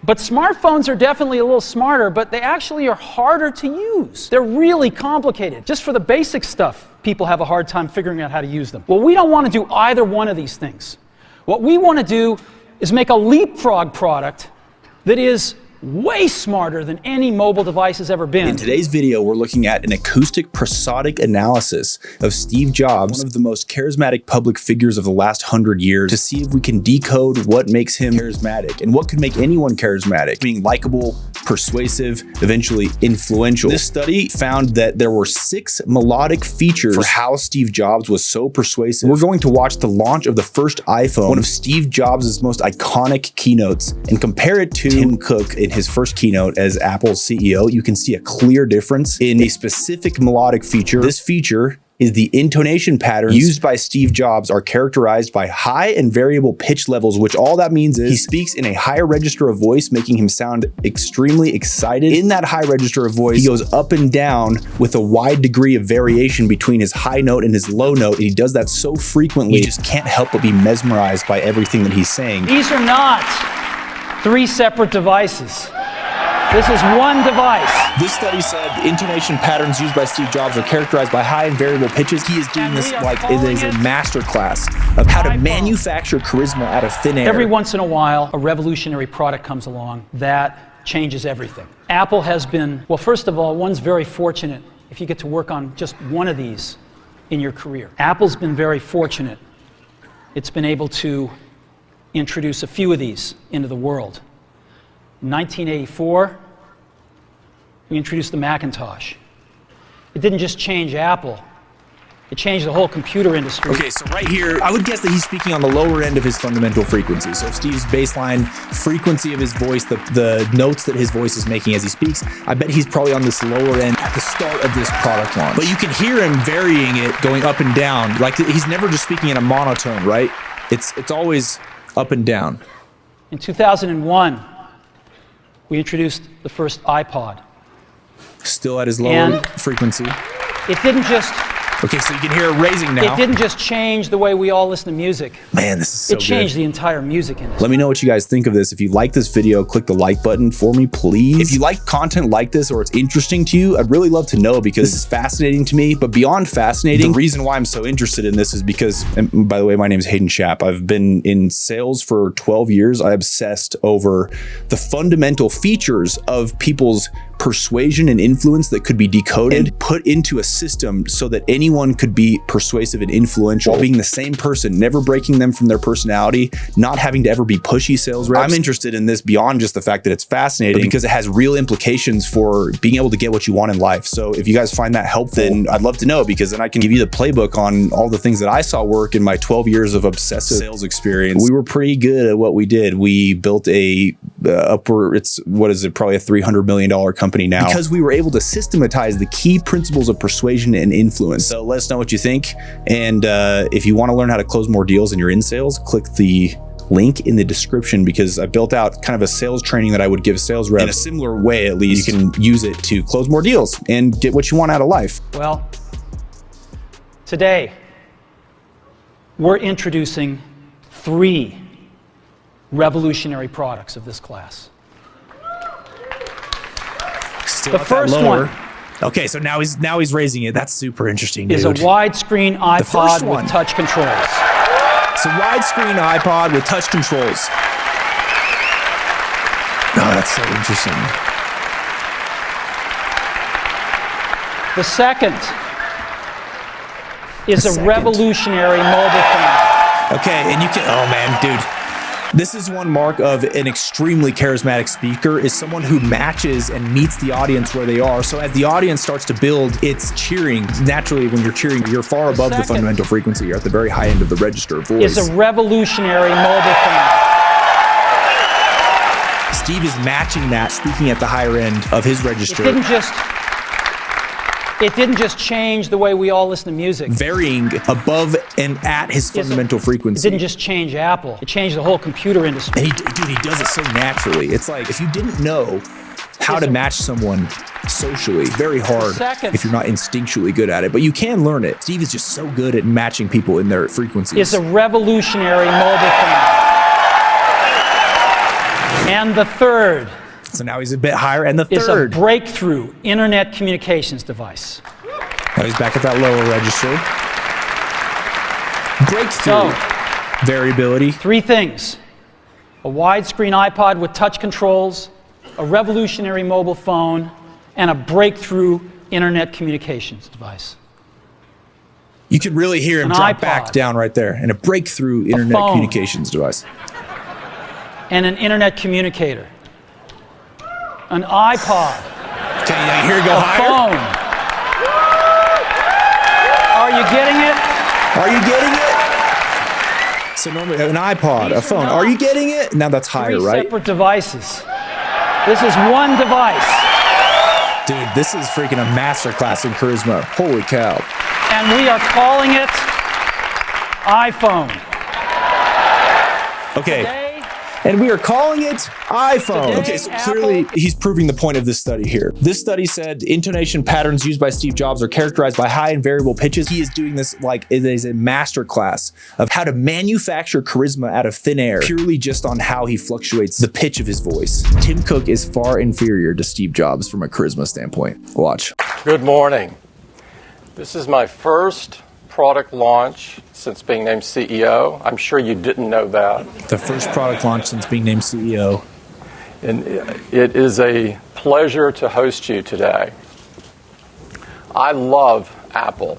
But smartphones are definitely a little smarter, but they actually are harder to use. They're really complicated. Just for the basic stuff, people have a hard time figuring out how to use them. Well, we don't want to do either one of these things. What we want to do is make a leapfrog product that is way smarter than any mobile device has ever been. In today's video, we're looking at an acoustic prosodic analysis of Steve Jobs, one of the most charismatic public figures of the last 100 years, to see if we can decode what makes him charismatic and what could make anyone charismatic, being likable, persuasive, eventually influential. This study found that there were 6 melodic features for how Steve Jobs was so persuasive. We're going to watch the launch of the first iPhone, one of Steve Jobs' most iconic keynotes, and compare it to Tim Cook in his first keynote as Apple's CEO. You can see a clear difference in a specific melodic feature. This feature is the intonation patterns used by Steve Jobs are characterized by high and variable pitch levels, which all that means is he speaks in a higher register of voice, making him sound extremely excited. In that high register of voice, he goes up and down with a wide degree of variation between his high note and his low note. And he does that so frequently, you just can't help but be mesmerized by everything that he's saying. These are not 3 separate devices. This is one device. This study said the intonation patterns used by Steve Jobs are characterized by high and variable pitches. He is doing this like it is a master class of how to manufacture charisma out of thin air. Every once in a while, a revolutionary product comes along that changes everything. Apple has been, well, first of all, one's very fortunate if you get to work on just one of these in your career. Apple's been very fortunate. It's been able to introduce a few of these into the world. In 1984, we introduced the Macintosh. It didn't just change Apple, it changed the whole computer industry. Okay, so right here, I would guess that he's speaking on the lower end of his fundamental frequency. So Steve's baseline frequency of his voice, the notes that his voice is making as he speaks, I bet he's probably on this lower end at the start of this product launch. But you can hear him varying it, going up and down. Like he's never just speaking in a monotone, right? It's always up and down. In 2001, we introduced the first iPod. Still at his lower frequency. It didn't just... Okay, so you can hear it raising now. It didn't just change the way we all listen to music. Man, this is so good. It changed the entire music industry. Let me know what you guys think of this. If you like this video, click the like button for me, please. If you like content like this or it's interesting to you, I'd really love to know because this is fascinating to me. But beyond fascinating, the reason why I'm so interested in this is because, and by the way, my name is Hayden Schaap. I've been in sales for 12 years. I obsessed over the fundamental features of people's persuasion and influence that could be decoded and put into a system so that anyone could be persuasive and influential, being the same person, never breaking them from their personality, not having to ever be pushy sales reps. I'm interested in this beyond just the fact that it's fascinating, because it has real implications for being able to get what you want in life. So if you guys find that helpful, then I'd love to know, because then I can give you the playbook on all the things that I saw work in my 12 years of obsessive sales experience. We were pretty good at what we did. We built a probably a $300 million company now, because we were able to systematize the key principles of persuasion and influence. So let us know what you think. And if you want to learn how to close more deals and you're in sales, click the link in the description, because I built out kind of a sales training that I would give sales reps in a similar way. At least you can use it to close more deals and get what you want out of life. Well, today we're introducing 3 revolutionary products of this class. Still the first one. Okay, so now he's raising it. That's super interesting, dude. Is a widescreen iPod with touch controls. It's a widescreen iPod with touch controls. Oh, that's so interesting. The second is a revolutionary mobile phone. Okay, and you can, oh man, dude. This is one mark of an extremely charismatic speaker, is someone who matches and meets the audience where they are. So as the audience starts to build, it's cheering. Naturally, when you're cheering, you're far above the fundamental frequency. You're at the very high end of the register of voice. Is a revolutionary mobile phone. Steve is matching that, speaking at the higher end of his register. It didn't just change the way we all listen to music. Varying above and at his fundamental frequency. It didn't just change Apple. It changed the whole computer industry. And he does it so naturally. It's like, if you didn't know how to match someone socially, it's very hard if you're not instinctually good at it, but you can learn it. Steve is just so good at matching people in their frequencies. It's a revolutionary mobile phone. And the third So now he's a bit higher. And the is a third. breakthrough internet communications device. Now he's back at that lower register. Breakthrough. So, Variability. 3 things: a widescreen iPod with touch controls, a revolutionary mobile phone, and a breakthrough internet communications device. You can really hear him An drop iPod. back down right there. And a breakthrough internet phone. communications device. And an internet communicator. An iPod. Okay, now here go A higher. phone. Are you getting it? Are you getting it? So normally an iPod, a phone. Are you getting it? Now that's higher, 3 right? separate devices. This is one device. Dude, this is freaking a masterclass in charisma. Holy cow. And we are calling it iPhone. Okay. Today, And we are calling it iPhone. Today, Okay, so Apple- clearly he's proving the point of this study here. This study said intonation patterns used by Steve Jobs are characterized by high and variable pitches. He is doing this like it is a master class of how to manufacture charisma out of thin air, purely just on how he fluctuates the pitch of his voice. Tim Cook is far inferior to Steve Jobs from a charisma standpoint. Watch. Good morning. This is my first product launch since being named CEO. I'm sure you didn't know that. The first product launch since being named CEO. And it is a pleasure to host you today. I love Apple.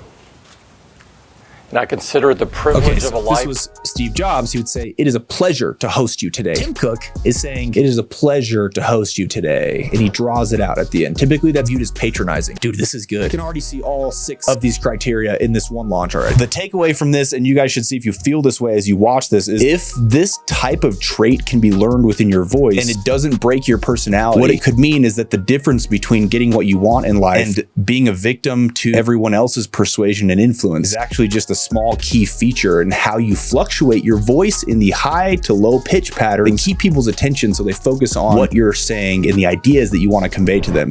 And I consider it the privilege Okay, of a so life. this was Steve Jobs. He would say, it is a pleasure to host you today. Tim Cook is saying, it is a pleasure to host you today. And he draws it out at the end. Typically, that's viewed as patronizing. Dude, this is good. You can already see all 6 of these criteria in this one launch already. The takeaway from this, and you guys should see if you feel this way as you watch this, is if this type of trait can be learned within your voice and it doesn't break your personality, what it could mean is that the difference between getting what you want in life and being a victim to everyone else's persuasion and influence is actually just a small key feature in how you fluctuate your voice in the high to low pitch pattern and keep people's attention so they focus on what you're saying and the ideas that you want to convey to them.